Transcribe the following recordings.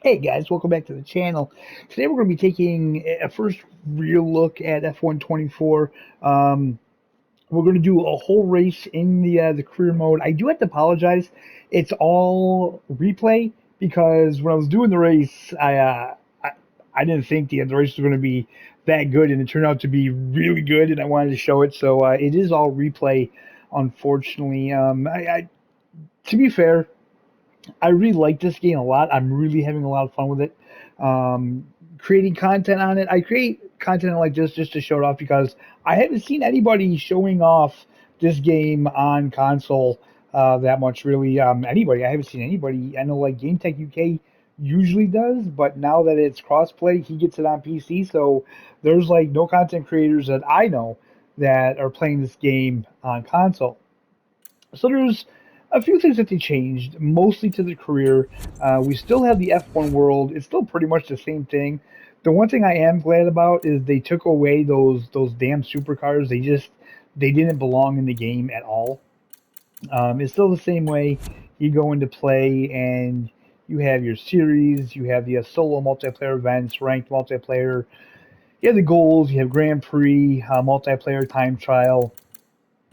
Hey guys, welcome back to the channel. Today we're going to be taking a first real look at F124. Um, we're going to do a whole race in the career mode. I do have to apologize. It's all replay because when I was doing the race, I didn't think the race was going to be that good, and it turned out to be really good, and I wanted to show it. So it is all replay, unfortunately. To be fair, I really like this game a lot. I'm really having a lot of fun with it. Creating content on it. I create content like this just to show it off because I haven't seen anybody showing off this game on console that much. Really, anybody. I haven't seen anybody. I know like Game Tech UK usually does, but now that it's crossplay, he gets it on PC. So there's like no content creators that I know that are playing this game on console. So there's a few things that they changed, mostly to the career. We still have the F1 world. It's still pretty much the same thing. The one thing I am glad about is they took away those damn supercars. They didn't belong in the game at all. It's still the same way. You go into play and you have your series, you have the solo multiplayer events, ranked multiplayer, you have the goals, you have Grand Prix, multiplayer time trial,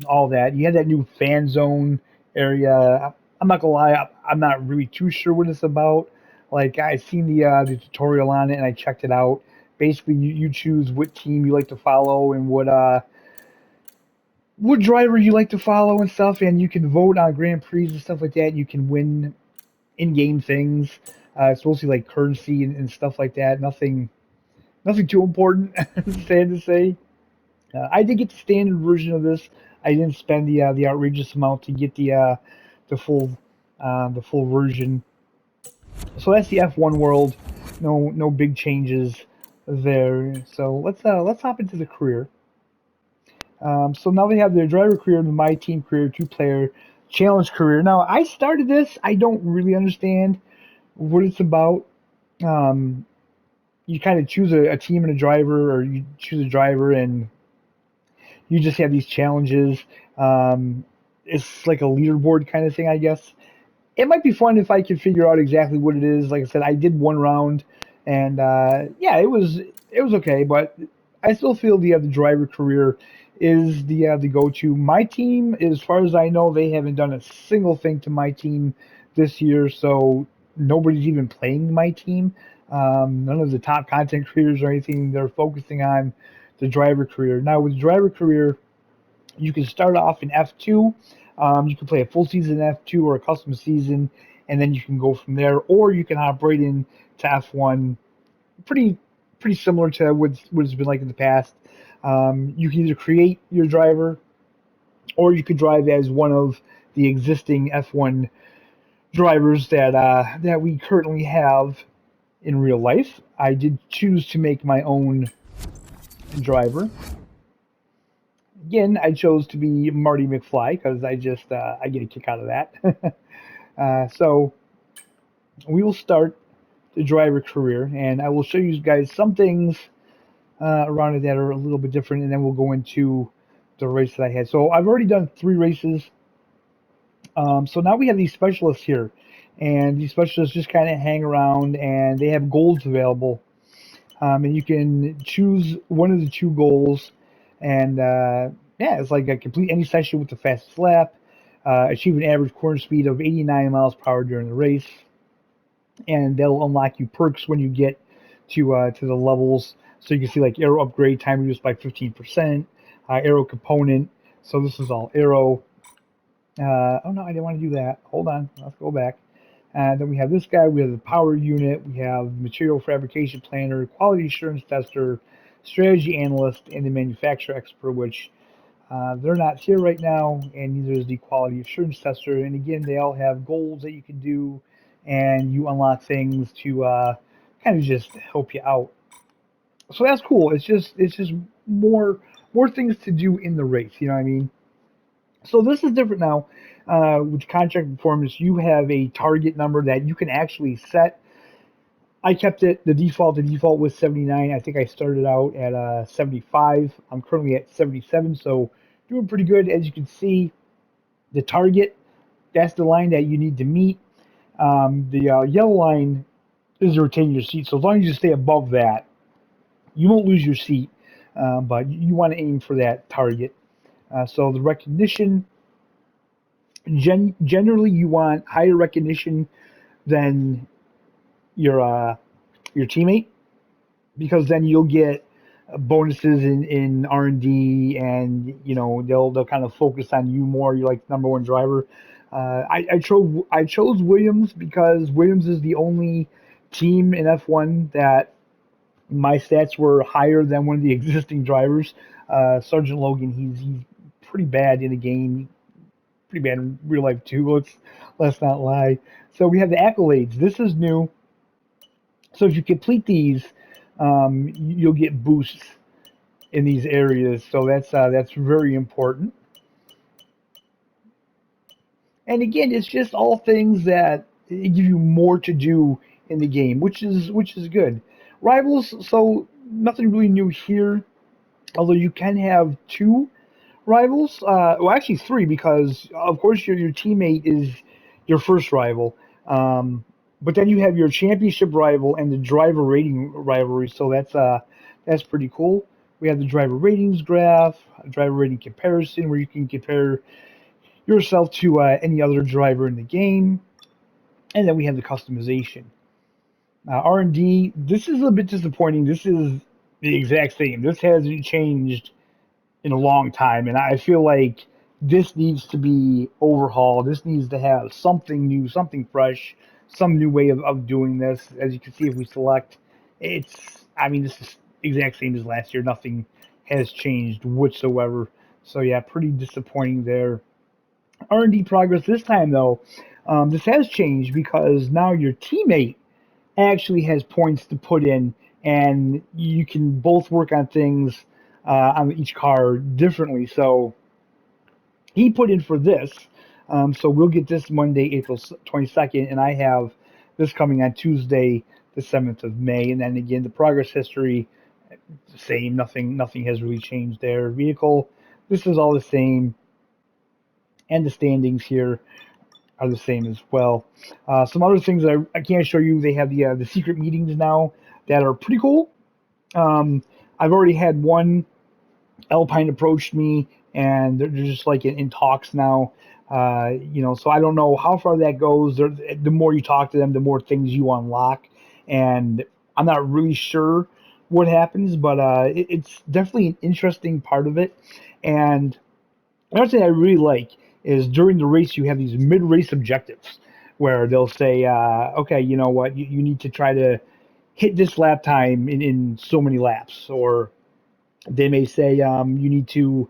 all that. You had that new fan zone area. I'm not gonna lie, I'm not really too sure what it's about. Like I seen the tutorial on it and I checked it out. Basically, you choose what team you like to follow and what driver you like to follow and stuff, and you can vote on Grand Prix and stuff like that. You can win in-game things. It's mostly like currency and stuff like that. Nothing too important. Sad to say. I did get the standard version of this. I didn't spend the outrageous amount to get the full the full version. So that's the F1 world. No big changes there. So let's hop into the career. So now they have their driver career, the my team career, two player challenge career. Now I started this. I don't really understand what it's about. Um, you kind of choose a team and a driver, or you choose a driver and you just have these challenges. It's like a leaderboard kind of thing, I guess. It might be fun if I could figure out exactly what it is. Like I said, I did one round, and yeah, it was okay. But I still feel the driver career is the go-to. My team, as far as I know, they haven't done a single thing to my team this year, so nobody's even playing my team. None of the top content creators or anything. They're focusing on the driver career. Now, with driver career, you can start off in F2. You can play a full season in F2 or a custom season, and then you can go from there. Or you can hop right in to F1. Pretty pretty similar to what it's been like in the past. You can either create your driver, or you could drive as one of the existing F1 drivers that we currently have in real life. I did choose to make my own driver. Again, I chose to be Marty McFly because I get a kick out of that. So we will start the driver career, and I will show you guys some things around it that are a little bit different, and then we'll go into the race that I had. So I've already done three races. So now we have these specialists here, and these specialists just kind of hang around, and they have goals available, and you can choose one of the two goals, and yeah, it's like a complete any session with the fastest lap, achieve an average corner speed of 89 miles per hour during the race, and they'll unlock you perks when you get to the levels. So you can see like arrow upgrade, time reduced by 15%, arrow component. So this is all arrow. Oh no, I didn't want to do that. Hold on, let's go back. Then we have this guy. We have the power unit. We have material fabrication planner, quality assurance tester, strategy analyst, and the manufacturer expert, which they're not here right now. And neither is the quality assurance tester. And again, they all have goals that you can do, and you unlock things to kind of just help you out. So that's cool. It's just more things to do in the race. You know what I mean? So this is different now. With contract performance, you have a target number that you can actually set. I kept it the default. The default was 79. I think I started out at 75. I'm currently at 77, so doing pretty good. As you can see, the target, that's the line that you need to meet. The yellow line is to retain your seat. So as long as you stay above that, you won't lose your seat, but you want to aim for that target. So the recognition, generally, you want higher recognition than your uh, your teammate because then you'll get bonuses in R&D, and they'll kind of focus on you more. You're like the number one driver. I chose Williams because Williams is the only team in F1 that my stats were higher than one of the existing drivers. Sergeant Logan, he's pretty bad in the game, pretty bad in real life too. Let's not lie. So we have the accolades. This is new. So if you complete these, you'll get boosts in these areas. So that's very important. And again, it's just all things that give you more to do in the game, which is good. Rivals, so nothing really new here, although you can have two rivals. Well, actually three, because of course your teammate is your first rival. Um, but then you have your championship rival and the driver rating rivalry. So that's pretty cool. We have the driver ratings graph, driver rating comparison, where you can compare yourself to any other driver in the game, and then we have the customization. R&D. This is a bit disappointing. This is the exact same. This hasn't changed in a long time, and I feel like this needs to be overhauled. This needs to have something new, something fresh, some new way of doing this. As you can see, if we select, I mean, this is exact same as last year. Nothing has changed whatsoever. So yeah, pretty disappointing there. R&D progress this time though, this has changed because now your teammate actually has points to put in, and you can both work on things on each car differently. So he put in for this. So we'll get this Monday, April 22nd, and I have this coming on Tuesday, the 7th of May. And then again, the progress history, same. Nothing has really changed there. Vehicle, this is all the same, and the standings here are the same as well. Some other things that I can't show you. They have the secret meetings now that are pretty cool. Um, I've already had one. Alpine approached me, and they're just like in talks now. So I don't know how far that goes. The more you talk to them, the more things you unlock, and I'm not really sure what happens, but it's definitely an interesting part of it. And another thing I really like is during the race you have these mid-race objectives where they'll say, okay, you know what, you need to try to hit this lap time in so many laps, or they may say you need to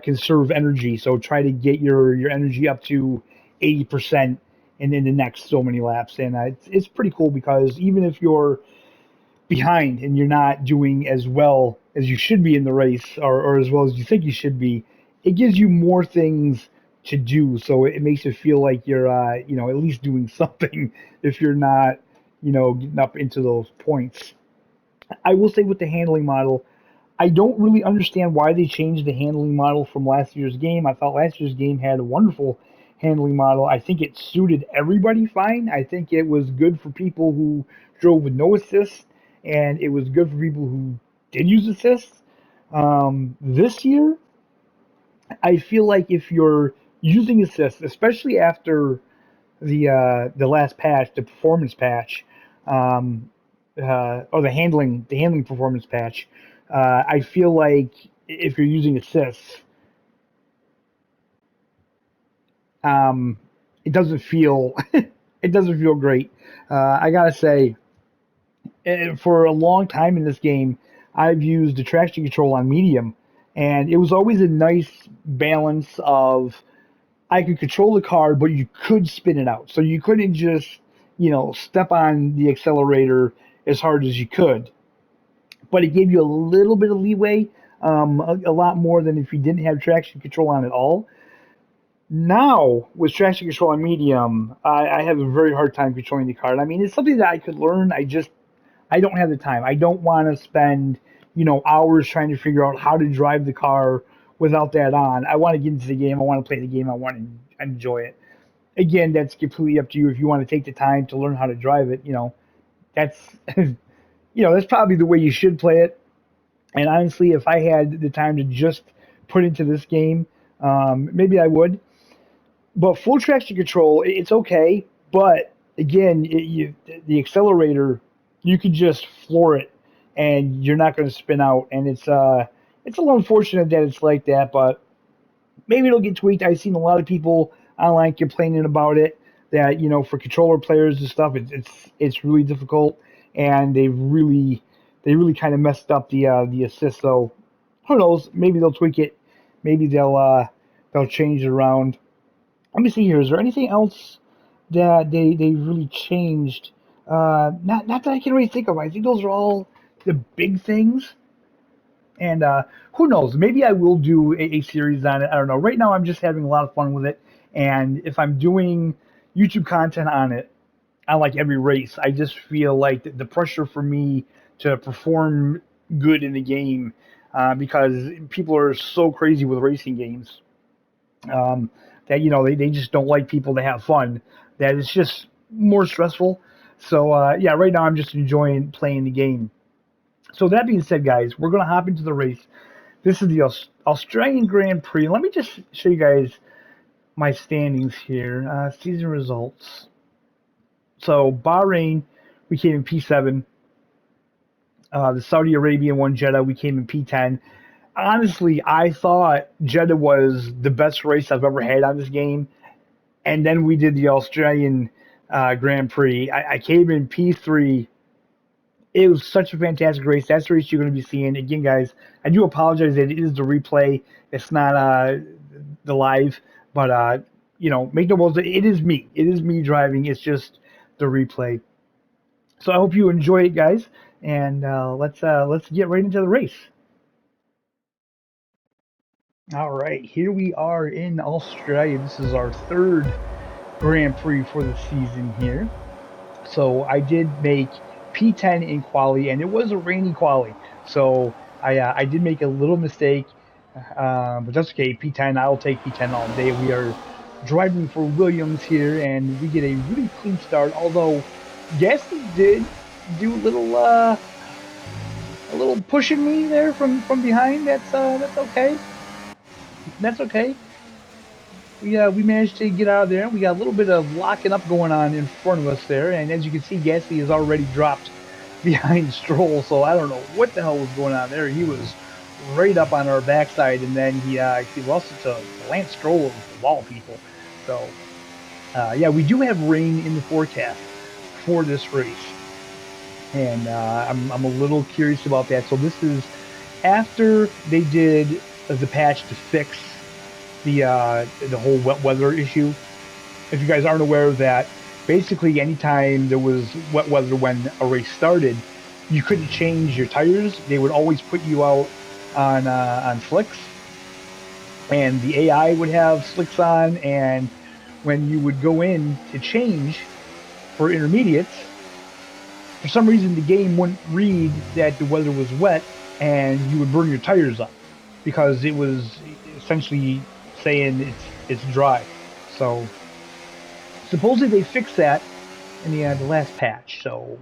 conserve energy, so try to get your energy up to 80% in the next so many laps. And it's pretty cool because even if you're behind and you're not doing as well as you should be in the race, or as well as you think you should be, it gives you more things to do. So it makes it feel like you're, at least doing something if you're not, getting up into those points. I will say with the handling model, I don't really understand why they changed the handling model from last year's game. I thought last year's game had a wonderful handling model. I think it suited everybody fine. I think it was good for people who drove with no assist, and it was good for people who did use assists. This year, I feel like if you're using assists, especially after the last patch, the performance patch, um, or the handling performance patch. I feel like if you're using assists, um, it doesn't feel it doesn't feel great. I gotta say, for a long time in this game, I've used the traction control on medium, and it was always a nice balance of I could control the car, but you could spin it out. So you couldn't just, step on the accelerator as hard as you could. But it gave you a little bit of leeway, a lot more than if you didn't have traction control on at all. Now, with traction control on medium, I have a very hard time controlling the car. And I mean, it's something that I could learn. I don't have the time. I don't want to spend, hours trying to figure out how to drive the car without that on. I want to get into the game. I want to play the game. I want to enjoy it. Again, that's completely up to you. If you want to take the time to learn how to drive it, that's that's probably the way you should play it. And honestly, if I had the time to just put into this game, maybe I would. But full traction control, it's okay. But again, the accelerator, you could just floor it, and you're not going to spin out. And it's a little unfortunate that it's like that. But maybe it'll get tweaked. I've seen a lot of people online complaining about it. That for controller players and stuff, it's really difficult, and they really kind of messed up the assist. So who knows? Maybe they'll tweak it. Maybe they'll change it around. Let me see here. Is there anything else that they really changed? Not that I can really think of. I think those are all the big things. And who knows? Maybe I will do a series on it. I don't know. Right now, I'm just having a lot of fun with it. And if I'm doing YouTube content on it, on like every race, I just feel like the pressure for me to perform good in the game, because people are so crazy with racing games, um, that they just don't like people to have fun. That it's just more stressful. So yeah, right now I'm just enjoying playing the game. So that being said, guys, we're gonna hop into the race. This is the Australian Grand Prix. Let me just show you guys my standings here. Season results. So Bahrain, we came in P7. The Saudi Arabian one, Jeddah, we came in P10. Honestly, I thought Jeddah was the best race I've ever had on this game. And then we did the Australian Grand Prix. I came in P3. It was such a fantastic race. That's the race you're going to be seeing. Again, guys, I do apologize that it is the replay. It's not the live. But, make no bones. It is me. It is me driving. It's just the replay. So I hope you enjoy it, guys. And let's get right into the race. All right, here we are in Australia. This is our third Grand Prix for the season here. So I did make P10 in quali, and it was a rainy quali. So I did make a little mistake, but that's okay. P10, I'll take P10 all day. We are driving for Williams here, and we get a really clean start. Although Gasly did do a little pushing me there from behind. That's okay. That's okay. We managed to get out of there. We got a little bit of locking up going on in front of us there, and as you can see, Gasly has already dropped behind Stroll. So I don't know what the hell was going on there. He was right up on our backside, and then he lost it to Lance Stroll of all people. So yeah, we do have rain in the forecast for this race, and I'm a little curious about that. So this is after they did the patch to fix the whole wet weather issue. If you guys aren't aware of that, basically anytime there was wet weather when a race started, you couldn't change your tires. They would always put you out on slicks, and the AI would have slicks on. And when you would go in to change for intermediates, for some reason the game wouldn't read that the weather was wet, and you would burn your tires up because it was essentially saying it's dry. So supposedly they fixed that in the last patch. So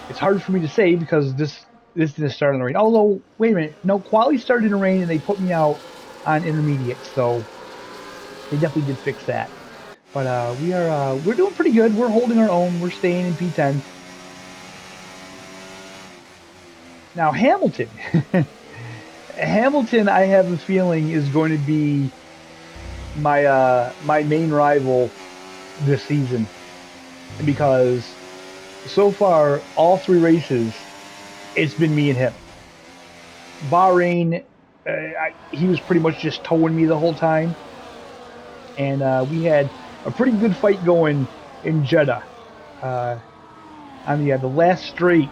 it's hard for me to say because this didn't start in the rain. Although wait a minute, no, quali started in the rain and they put me out on intermediate. So they definitely did fix that. But we're doing pretty good. We're holding our own. We're staying in P10. Now Hamilton. Hamilton, I have a feeling, is going to be my main rival this season, because so far all three races it's been me and him. Bahrain, he was pretty much just towing me the whole time, and we had a pretty good fight going in Jeddah on the last straight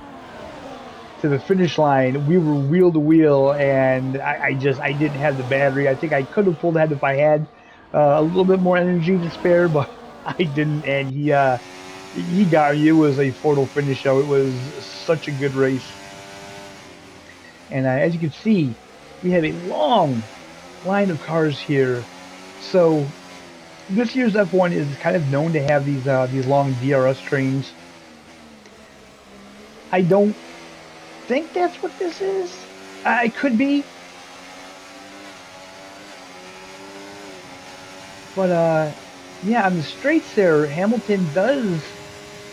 to the finish line. We were wheel to wheel, and I didn't have the battery. I think I could have pulled ahead if I had a little bit more energy to spare, but I didn't. And he got me. It was a photo finish, though. It was such a good race. And as you can see, we have a long line of cars here. So this year's F1 is kind of known to have these long DRS trains. I don't think that's what this is. I could be, but yeah, on the straights there, Hamilton does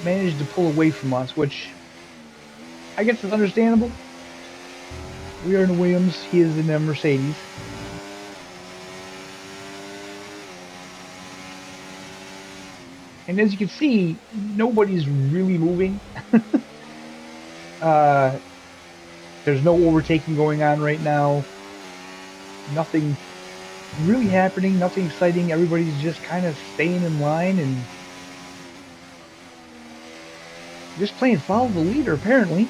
manage to pull away from us, which I guess is understandable. We are in a Williams, he is in a Mercedes. And as you can see, nobody's really moving. uh, there's no overtaking going on right now. Nothing really happening, nothing exciting. Everybody's just kind of staying in line and just playing follow the leader, apparently.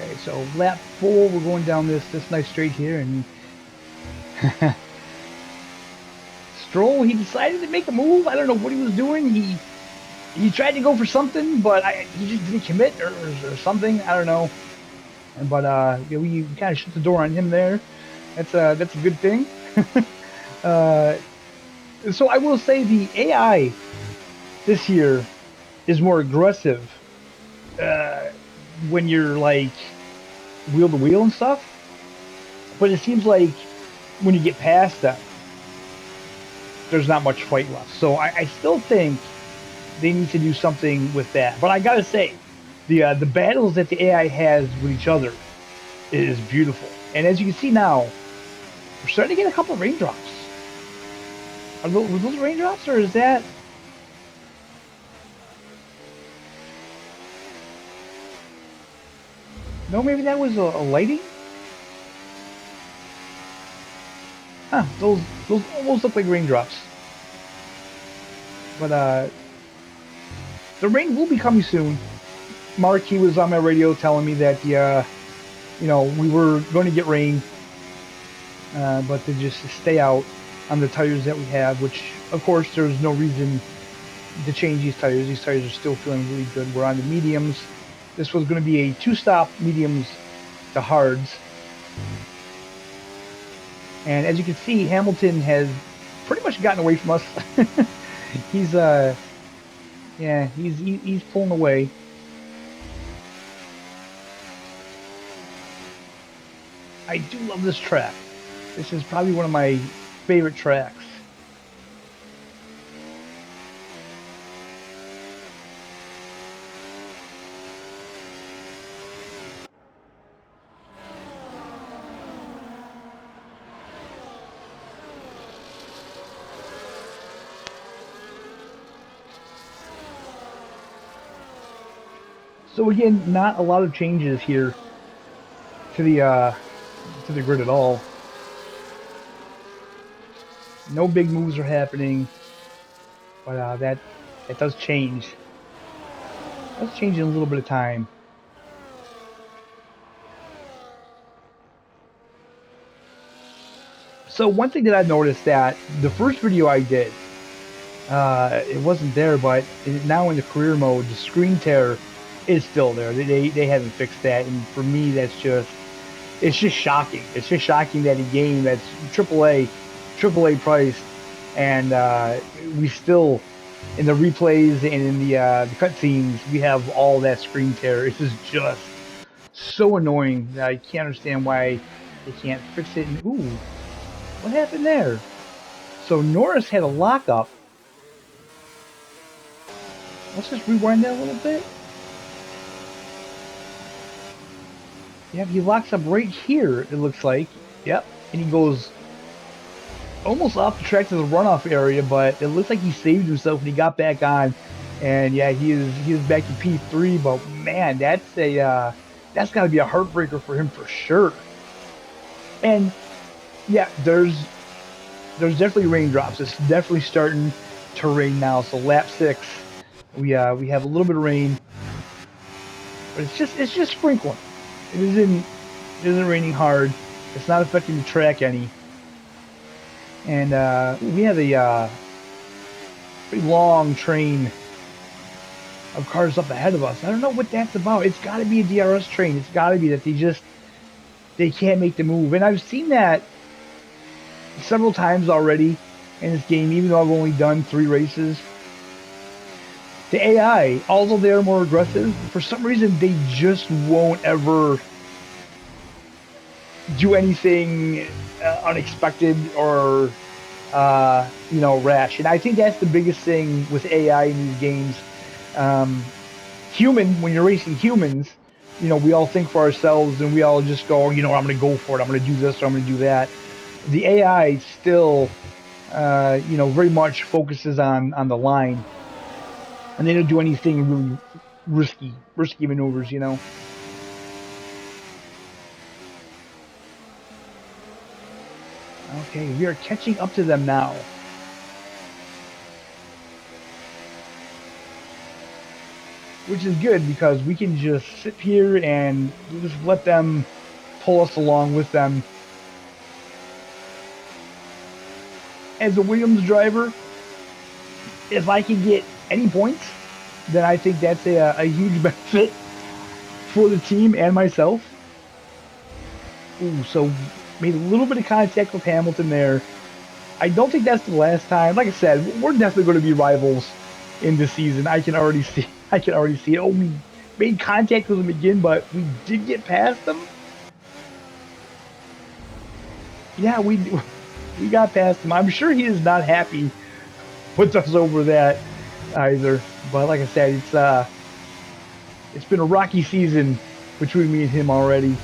Okay, so lap 4, we're going down this nice straight here, and Stroll, he decided to make a move. I don't know what he was doing. He tried to go for something, but he just didn't commit or something. I don't know. But yeah, we kind of shut the door on him there. That's a good thing. uh, so I will say the AI this year is more aggressive uh, when you're like wheel to wheel and stuff. But it seems like when you get past that, there's not much fight left. So I still think they need to do something with that. But I gotta say, the battles that the AI has with each other is beautiful. And as you can see now, we're starting to get a couple of raindrops. Were those raindrops, or is that? No, maybe that was a lighting. Huh? Those almost look like raindrops. But the rain will be coming soon. Mark, he was on my radio telling me that we were going to get rain, but to just stay out on the tires that we have, which of course there's no reason to change these tires. These tires are still feeling really good. We're on the mediums. This was going to be a 2-stop mediums to hards. And as you can see, Hamilton has pretty much gotten away from us. he's he's pulling away. I do love this track. This is probably one of my favorite tracks. So again, not a lot of changes here to the grid at all. No big moves are happening, but that does change. It does change in a little bit of time. So one thing that I've noticed that the first video I did, it wasn't there, but now in the career mode, the screen tear is still there. They haven't fixed that, and for me, it's just shocking. It's just shocking that a game that's AAA priced, and we still, in the replays and in the cutscenes, we have all that screen tear. It's just so annoying that I can't understand why they can't fix it. And ooh, what happened there? So Norris had a lockup. Let's just rewind that a little bit. Yeah, he locks up right here, it looks like. Yep. And he goes almost off the track to the runoff area, but it looks like he saved himself and he got back on. And yeah, he is back to P3, but man, that's gotta be a heartbreaker for him for sure. And yeah, there's definitely raindrops. It's definitely starting to rain now. So lap 6, we have a little bit of rain, but it's just sprinkling. It isn't raining hard. It's not affecting the track any. And we have a pretty long train of cars up ahead of us. I don't know what that's about. It's got to be a DRS train. It's got to be that they can't make the move. And I've seen that several times already in this game, even though I've only done 3 races. The AI, although they are more aggressive, for some reason they just won't ever do anything unexpected or rash. And I think that's the biggest thing with AI in these games. When you're racing humans, we all think for ourselves and we all just go, I'm going to go for it. I'm going to do this or I'm going to do that. The AI still, very much focuses on the line, and they don't do anything really risky maneuvers. Okay, we are catching up to them now. Which is good because we can just sit here and just let them pull us along with them. As a Williams driver, if I can get any points, then I think that's a huge benefit for the team and myself. Ooh, so made a little bit of contact with Hamilton there. I don't think that's the last time. Like I said, we're definitely going to be rivals in this season. I can already see it. Oh, we made contact with them again, but we did get past them. Yeah, we got past him. I'm sure he is not happy with us over that either. But like I said, it's been a rocky season between me and him already.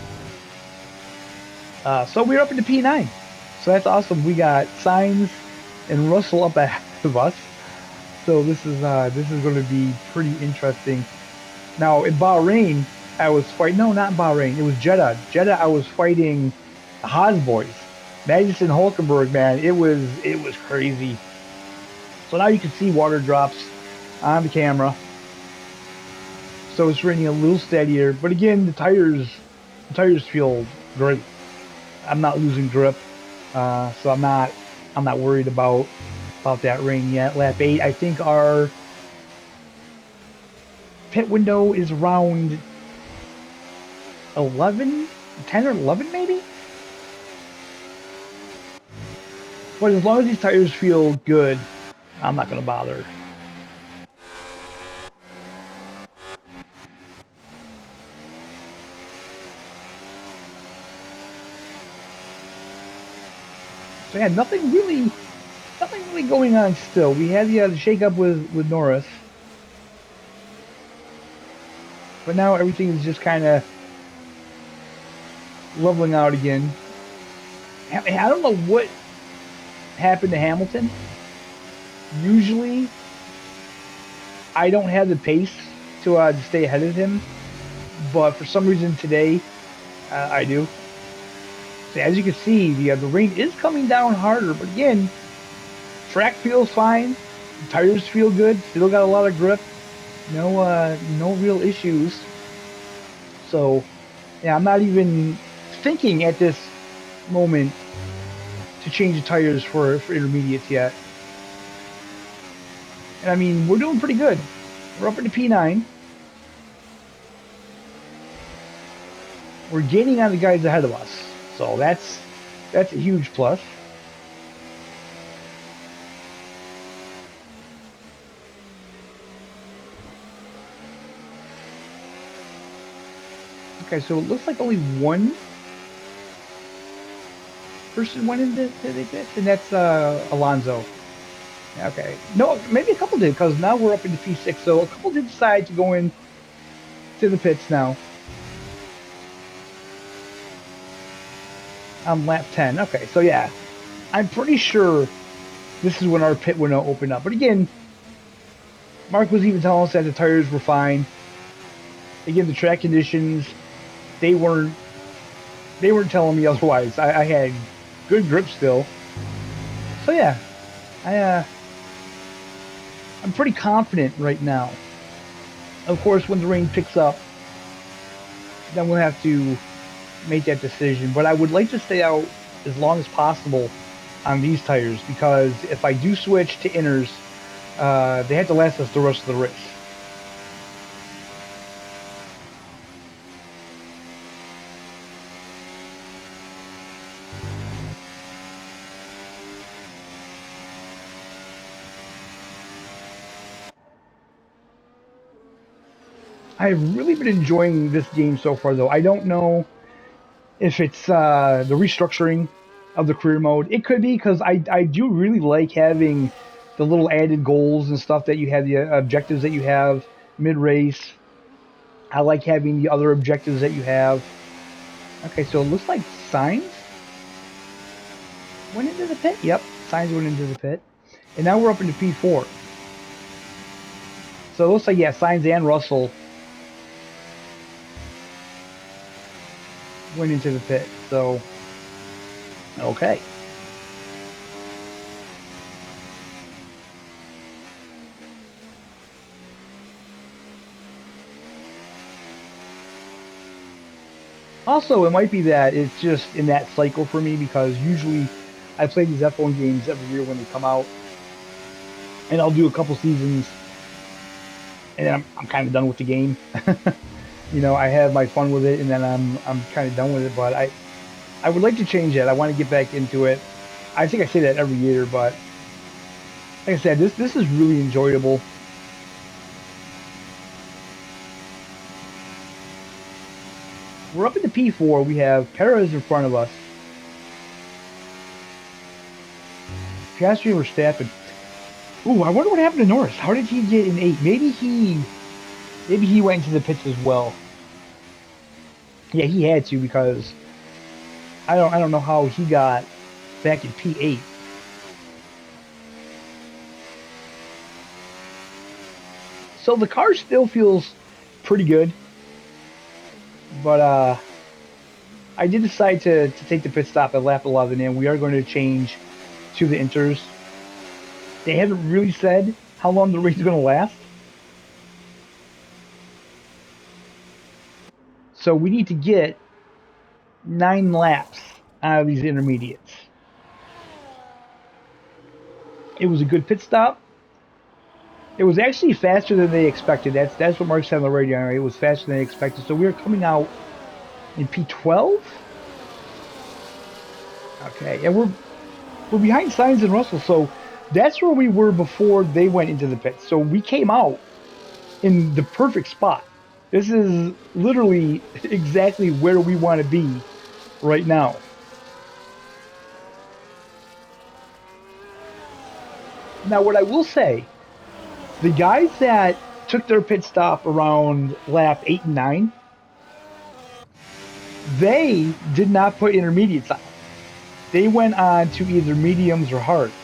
So we're up into P9. So that's awesome. We got Sainz and Russell up ahead of us. So this is going to be pretty interesting. Now in Bahrain, I was fighting. No, not in Bahrain. It was Jeddah. Jeddah, I was fighting the Haas boys, Magnussen, Hulkenberg. Man, it was crazy. So now you can see water drops on the camera. So it's running a little steadier. But again, the tires feel great. I'm not losing grip, so I'm not worried about that rain yet. Lap 8, I think our pit window is around 10 or 11 maybe? But as long as these tires feel good, I'm not going to bother. So yeah, nothing really going on still. We had the shakeup with Norris, but now everything is just kind of leveling out again. I don't know what happened to Hamilton. Usually, I don't have the pace to stay ahead of him, but for some reason today, I do. So as you can see, the rain is coming down harder, but again, track feels fine. The tires feel good. Still got a lot of grip. No real issues. So, yeah, I'm not even thinking at this moment to change the tires for intermediates yet. And I mean, we're doing pretty good. We're up into P9. We're gaining on the guys ahead of us. So that's a huge plus. Okay, so it looks like only one person went into the pit, and that's Alonso. Okay. No, maybe a couple did, because now we're up into P6, so a couple did decide to go in to the pits now. On lap 10. Okay, so yeah, I'm pretty sure this is when our pit window opened up. But again, Mark was even telling us that the tires were fine. Again, the track conditions, they weren't telling me otherwise. I had good grip still. So yeah, I'm pretty confident right now. Of course, when the rain picks up, then we'll have to make that decision. But I would like to stay out as long as possible on these tires, because if I do switch to inners, they have to last us the rest of the race. I've really been enjoying this game so far, though. I don't know if it's the restructuring of the career mode. It could be because I do really like having the little added goals and stuff that you have, the objectives that you have mid race. I like having the other objectives that you have. Okay, so it looks like Signs went into the pit. Yep, Signs went into the pit. And now we're up into P4. So it looks like, yeah, Signs and Russell went into the pit. So, okay. Also, it might be that it's just in that cycle for me because usually I play these F1 games every year when they come out, and I'll do a couple seasons, and then I'm kind of done with the game. You know, I have my fun with it, and then I'm kind of done with it. But I would like to change that. I want to get back into it. I think I say that every year, but like I said, this is really enjoyable. We're up in the P4. We have Perez in front of us. Piastri and Verstappen. Ooh, I wonder what happened to Norris. How did he get in 8? Maybe he went into the pits as well. Yeah, he had to because I don't know how he got back in P8. So the car still feels pretty good, but I did decide to take the pit stop at lap 11, and we are going to change to the inters. They haven't really said how long the race is going to last, so we need to get 9 laps out of these intermediates. It was a good pit stop. It was actually faster than they expected. That's what Mark said on the radio. It was faster than they expected. So we are coming out in P12. Okay, and we're behind Sainz and Russell. So that's where we were before they went into the pits. So we came out in the perfect spot. This is literally exactly where we want to be right now. Now, what I will say, the guys that took their pit stop around lap 8 and 9, they did not put intermediates on. They went on to either mediums or hards.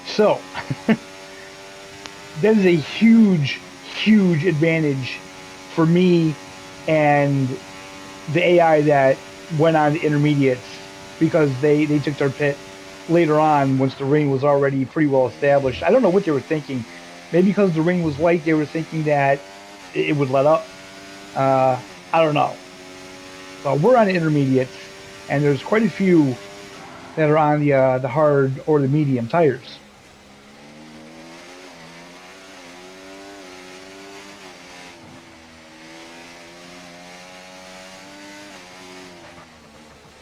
So, that is a huge, huge advantage for me and the AI that went on to intermediates because they took their pit later on once the ring was already pretty well established. I don't know what they were thinking. Maybe because the ring was light, they were thinking that it would let up. I don't know. So we're on the intermediates, and there's quite a few that are on the hard or the medium tires.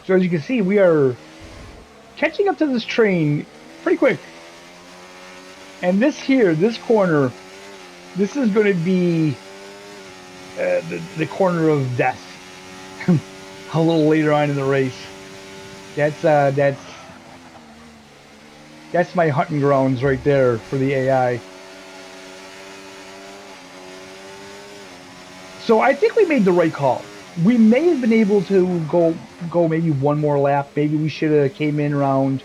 So as you can see, we are catching up to this train pretty quick. And this corner, this is going to be the corner of death. A little later on in the race. That's my hunting grounds right there for the AI. So I think we made the right call. We may have been able to go maybe one more lap. Maybe we should have came in around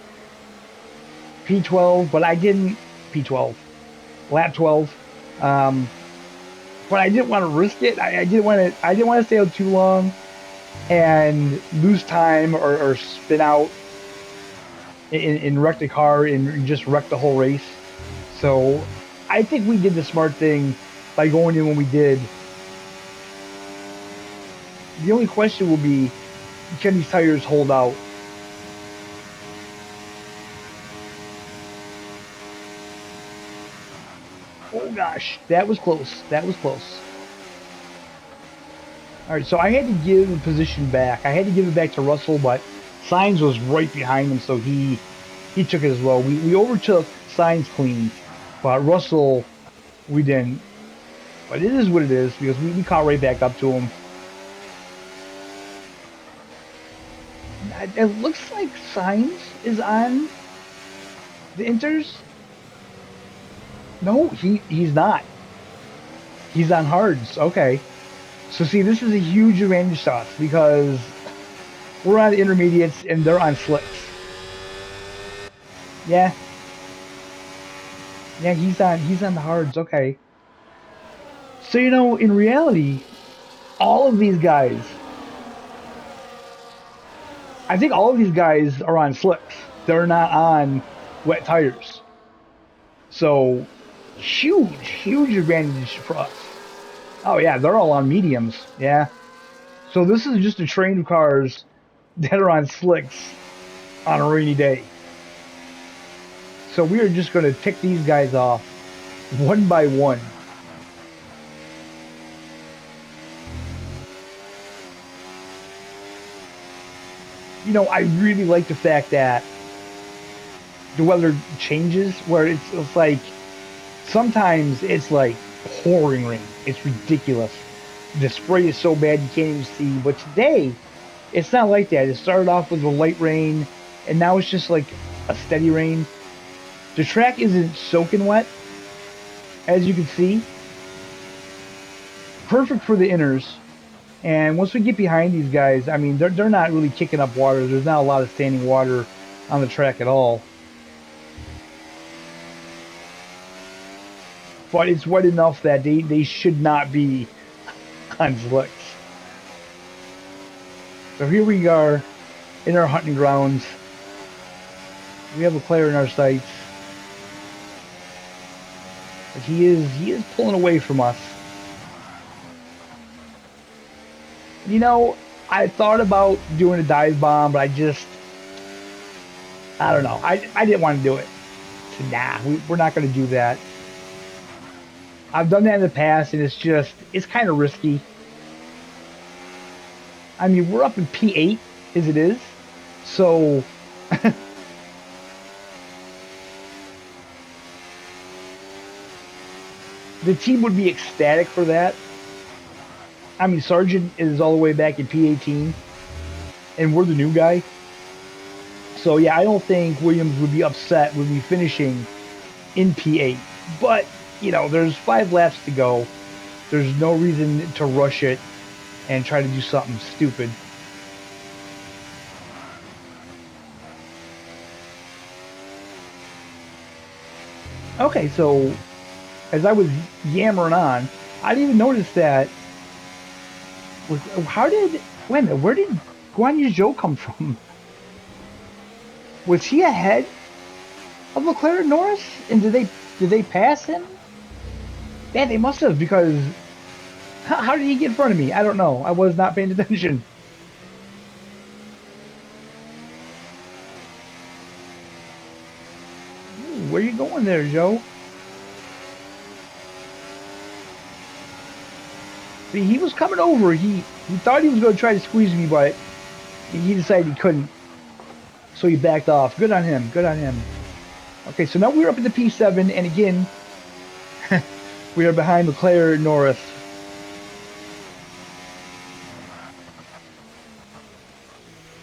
P12, but I didn't. P12, lap 12. But I didn't want to risk it. I didn't want to. I didn't want to stay out too long and lose time or spin out and wreck the car and just wreck the whole race. So I think we did the smart thing by going in when we did. The only question will be, can these tires hold out? Oh gosh, that was close. That was close. All right, so I had to give the position back. I had to give it back to Russell, but Sainz was right behind him, so he took it as well. We overtook Sainz clean, but Russell, we didn't. But it is what it is because we caught right back up to him. It looks like Signs is on the Inters. No, he's not. He's on hards. Okay. So see, this is a huge advantage to us because we're on intermediates and they're on slicks. Yeah, yeah, he's on the hards. Okay. So in reality, all of these guys, I think all of these guys are on slicks. They're not on wet tires. So huge, huge advantage for us. Oh yeah, they're all on mediums. Yeah. So this is just a train of cars that are on slicks on a rainy day. So we are just going to tick these guys off one by one. I really like the fact that the weather changes where it's like sometimes it's like pouring rain. It's ridiculous. The spray is so bad you can't even see. But today, it's not like that. It started off with a light rain, and now it's just like a steady rain. The track isn't soaking wet, as you can see. Perfect for the inners. And once we get behind these guys, I mean, they're not really kicking up water. There's not a lot of standing water on the track at all. But it's wet enough that they should not be on slicks. So here we are in our hunting grounds. We have a player in our sights. But he is pulling away from us. I thought about doing a dive bomb, but I don't know. I didn't want to do it. So, nah, we're not going to do that. I've done that in the past, and it's kind of risky. I mean, we're up in P8 as it is, so the team would be ecstatic for that. I mean, Sargent is all the way back in P18, and we're the new guy. So yeah, I don't think Williams would be upset with me finishing in P8. But there's 5 laps to go. There's no reason to rush it and try to do something stupid. Okay, so as I was yammering on, I didn't even notice that. Wait a minute, where did Guan Yu Zhou come from? Was he ahead of Leclerc and Norris? And did they pass him? Yeah, they must have, because how did he get in front of me? I don't know. I was not paying attention. Ooh, where you going there, Joe? See, he was coming over. He thought he was going to try to squeeze me, but he decided he couldn't. So he backed off. Good on him. Good on him. Okay, so now we're up in the P7, and again, we are behind Leclerc and Norris.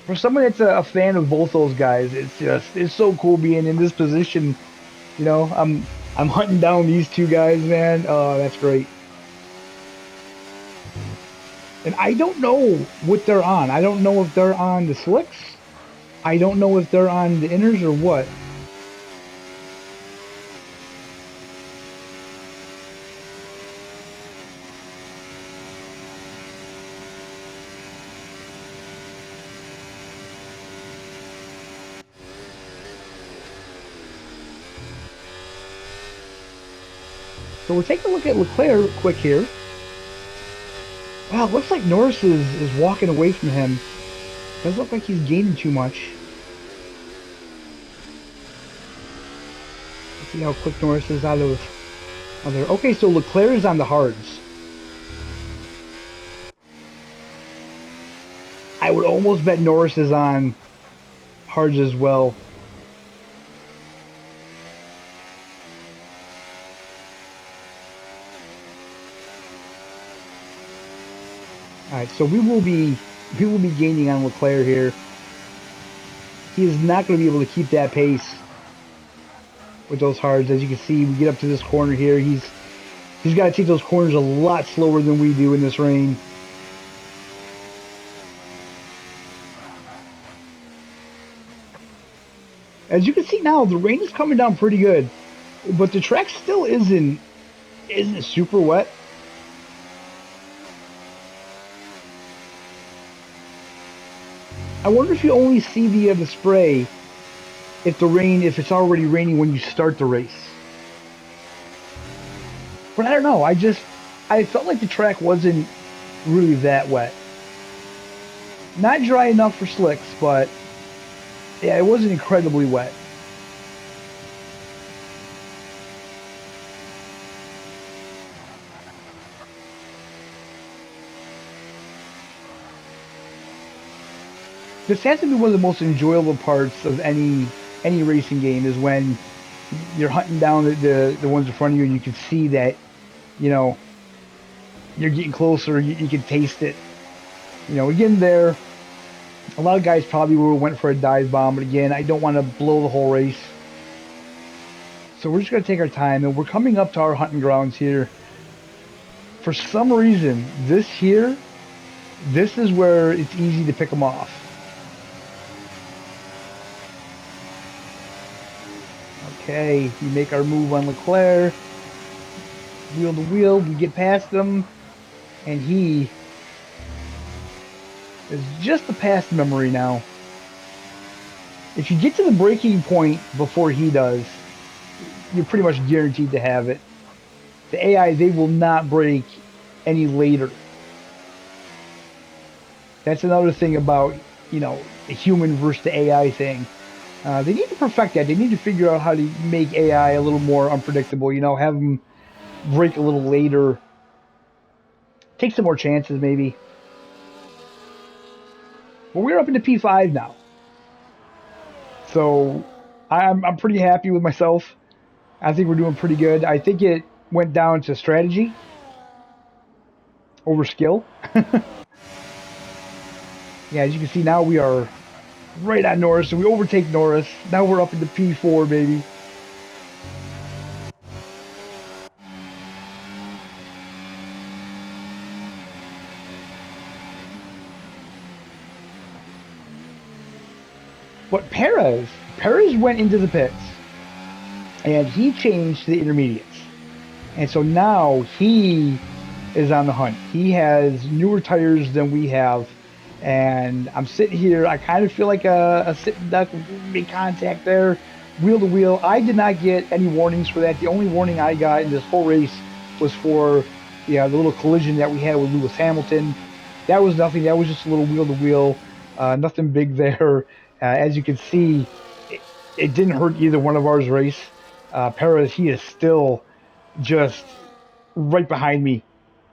For someone that's a fan of both those guys, it's so cool being in this position. I'm hunting down these two guys, man. Oh, that's great. And I don't know what they're on. I don't know if they're on the slicks. I don't know if they're on the inners or what. So we'll take a look at Leclerc quick here. Wow, it looks like Norris is walking away from him. Doesn't look like he's gaining too much. Let's see how quick Norris is out of there. Okay, so Leclerc is on the hards. I would almost bet Norris is on hards as well. All right, so we will be gaining on Leclerc here. He is not going to be able to keep that pace with those hards. As you can see, we get up to this corner here. He's got to take those corners a lot slower than we do in this rain. As you can see now, the rain is coming down pretty good, but the track still isn't super wet. I wonder if you only see the spray if it's already raining when you start the race. But I don't know. I felt like the track wasn't really that wet. Not dry enough for slicks, but yeah, it wasn't incredibly wet. This has to be one of the most enjoyable parts of any racing game is when you're hunting down the ones in front of you and you can see that, you know, you're getting closer, you can taste it. You know, again there, a lot of guys probably went for a dive bomb, but again, I don't want to blow the whole race. So we're just going to take our time, and we're coming up to our hunting grounds here. For some reason, this is where it's easy to pick them off. Okay, we make our move on Leclerc. Wheel to wheel, we get past him, and he is just a past memory now. If you get to the breaking point before he does, you're pretty much guaranteed to have it. The AI, they will not break any later. That's another thing about, the human versus the AI thing. They need to perfect that. They need to figure out how to make AI a little more unpredictable, have them break a little later. Take some more chances, maybe. But we're up into P5 now. So I'm pretty happy with myself. I think we're doing pretty good. I think it went down to strategy over skill. Yeah, as you can see now we are right on Norris, so we overtake Norris. Now we're up into P4, baby. But Perez went into the pits, and he changed to the intermediates. And so now he is on the hunt. He has newer tires than we have. And I'm sitting here, I kind of feel like a sitting duck, big contact there, wheel to wheel. I did not get any warnings for that. The only warning I got in this whole race was for the little collision that we had with Lewis Hamilton. That was nothing. That was just a little wheel to wheel. Nothing big there. As you can see, it didn't hurt either one of ours race. Perez, he is still just right behind me.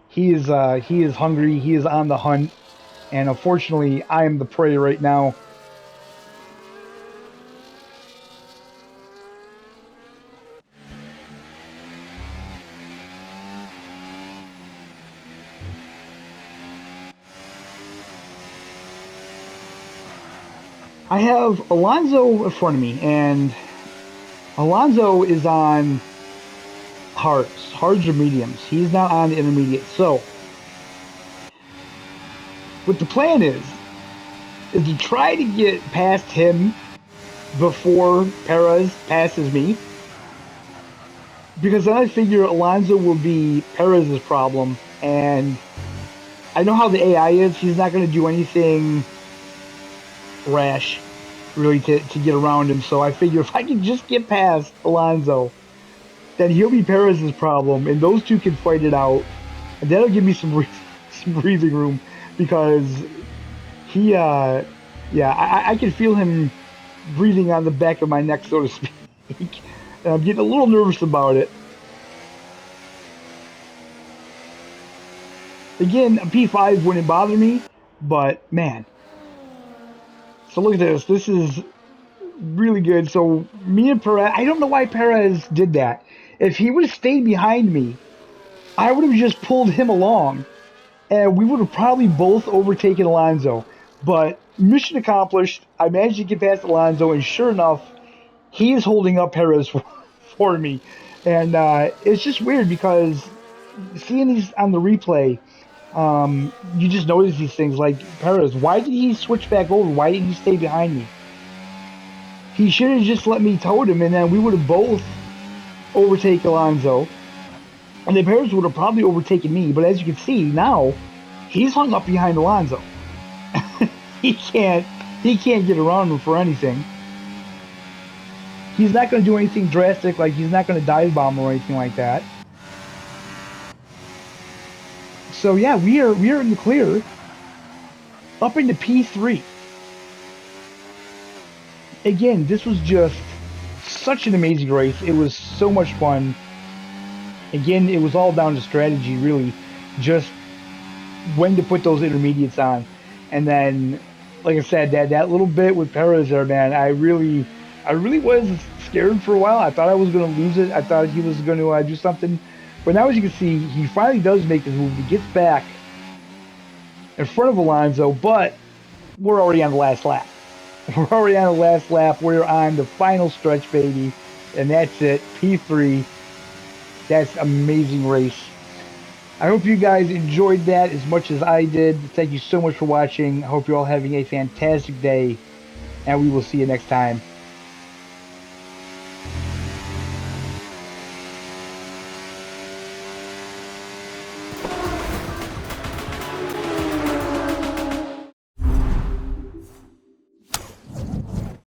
He is hungry. He is on the hunt. And unfortunately, I am the prey right now. I have Alonso in front of me, and Alonso is on hards or mediums. He's not on the intermediate. So what the plan is to try to get past him before Perez passes me. Because then I figure Alonso will be Perez's problem, and I know how the AI is. He's not going to do anything rash, really, to get around him. So I figure if I can just get past Alonso, then he'll be Perez's problem, and those two can fight it out. And that'll give me some breathing room. Because he, I can feel him breathing on the back of my neck, so to speak. And I'm getting a little nervous about it. Again, P5 wouldn't bother me, but man. So look at this. This is really good. So me and Perez, I don't know why Perez did that. If he would have stayed behind me, I would have just pulled him along. and we would have probably both overtaken Alonso. But mission accomplished. I managed to get past Alonso, and sure enough, he is holding up Perez for me. And it's just weird because seeing these on the replay, you just notice these things like Perez. Why did he switch back over? Why didn't he stay behind me? He should have just let me tow him, and then we would have both overtaken Alonso, and the Perez would have probably overtaken me. But as you can see now, he's hung up behind Alonso. he can't he can't get around him for anything. He's not going to do anything drastic, like he's not going to dive bomb or anything like that. So yeah, we are in the clear, up into P3. Again, this was just such an amazing race. It was so much fun. Again, it was all down to strategy, really, just when to put those intermediates on, and then, like I said, that little bit with Perez there, man, I really was scared for a while. I thought I was going to lose it. I thought he was going to do something, but now as you can see, he finally does make his move. He gets back in front of Alonso, but we're already on the last lap. We're already on the last lap. We're on the final stretch, baby, and that's it. P3. That's an amazing race. I hope you guys enjoyed that as much as I did. Thank you so much for watching. I hope you're all having a fantastic day, and we will see you next time.